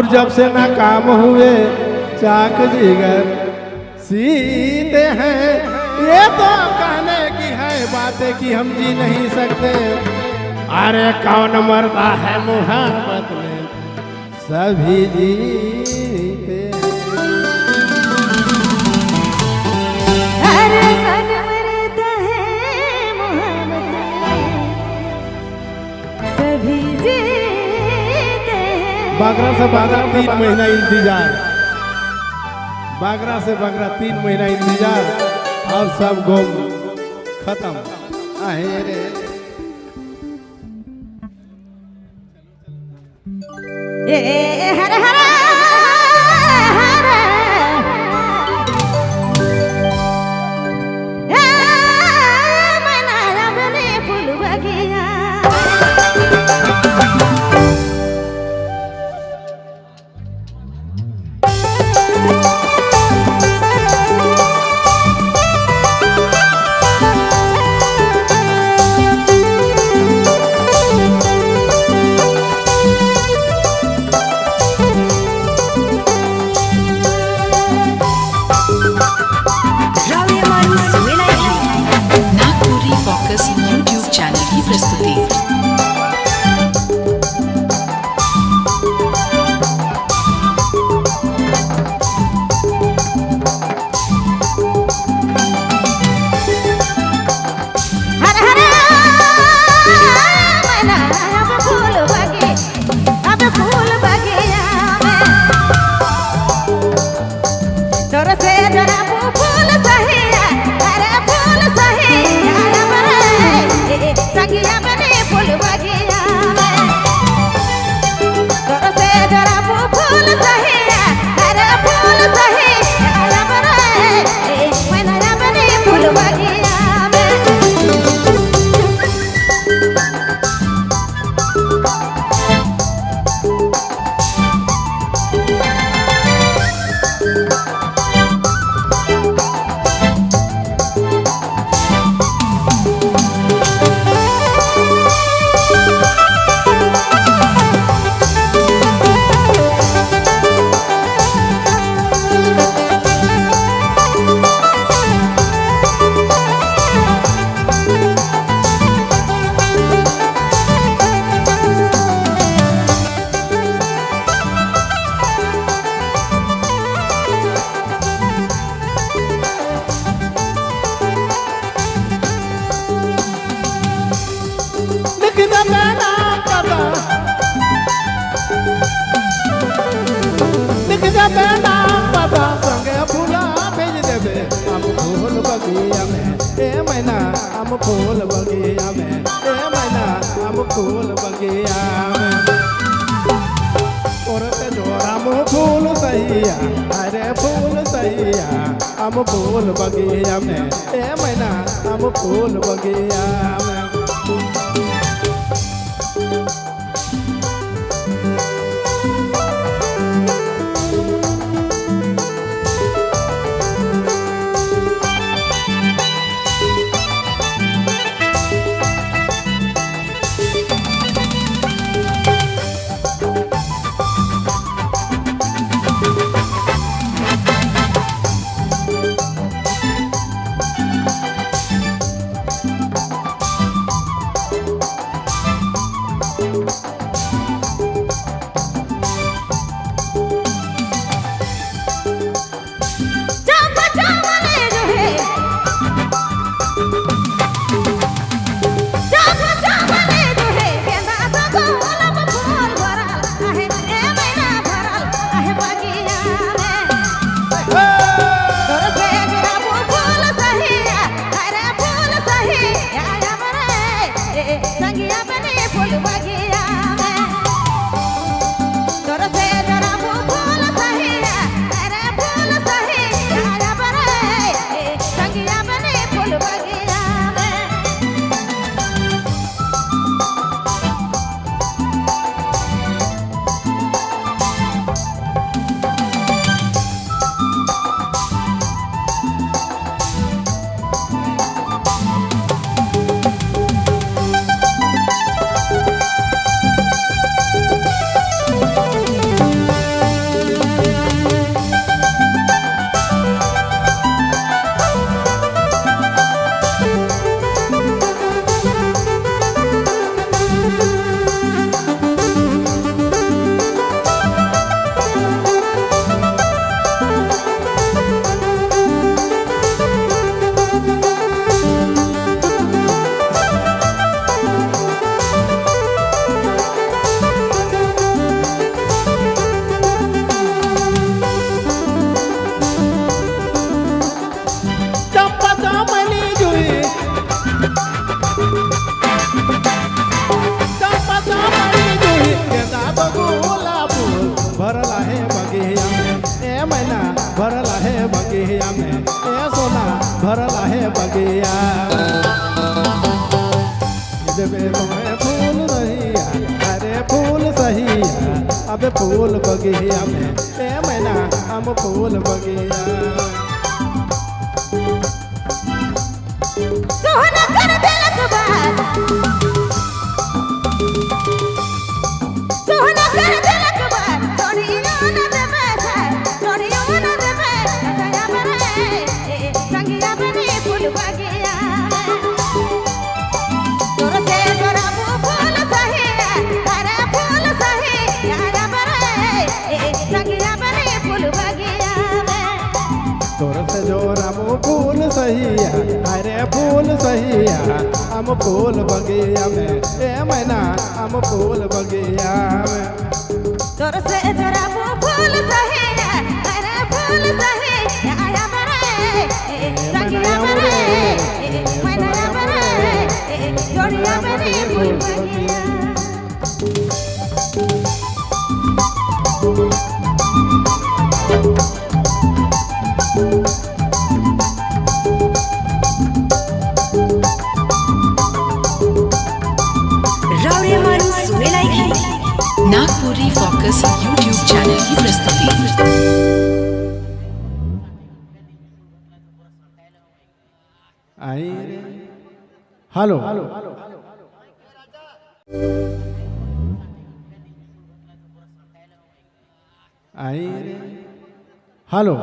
अब जब से नाकाम हुए चाक जिगर सीते हैं, ये तो कहने की है बातें कि हम जी नहीं सकते। अरे कौन मरता है मोहब्बत में, सभी जीते हैं। अरे कौन मरता है मोहब्बत में, सभी जीते हैं। बागरा से बागरा 3 महीना इंतजार, बागरा से बागरा 3 महीना इंतजार, अब सब गुम खत्म। आहे रे हर हर हर मना बने फूल बगिया। यूट्यूब चैनल की प्रस्तुति। हम फूल बगिया में, ए मैना हम फूल बगिया में। औरत जोरा मुँह फूल सहिया, अरे फूल सहिया हम फूल बगिया में, ए मैना हम फूल बगिया में। बगिया में ए सोना भरला है बगिया में फूल रहिया अरे फूल सहिया अब फूल बगिया में ए मैना हम फूल बगिया सोहना कर दिलक बात सोहना कर दिलक बात तोड़ियो न देबे तोड़ियो न देबे कया बरे संगिया बने फूल बगिया तोर से तोरा फूल सही अरे फूल सही यारा बरे संगिया बने फूल बगिया तोर से जोरा वो फूल सहिया अरे फूल सहिया हम फूल बगिया में ए मैना हम फूल बगिया में तोर से जरा वो फूल सही अरे फूल सही आया बरे संगिया बरे मैना बरे जोड़िया बरे फूल बगिया रावड़ियामारू सुनेलाई की नागपुरी फोकस यूट्यूब चैनल की प्रस्तुति। आई हेलो आई हेलो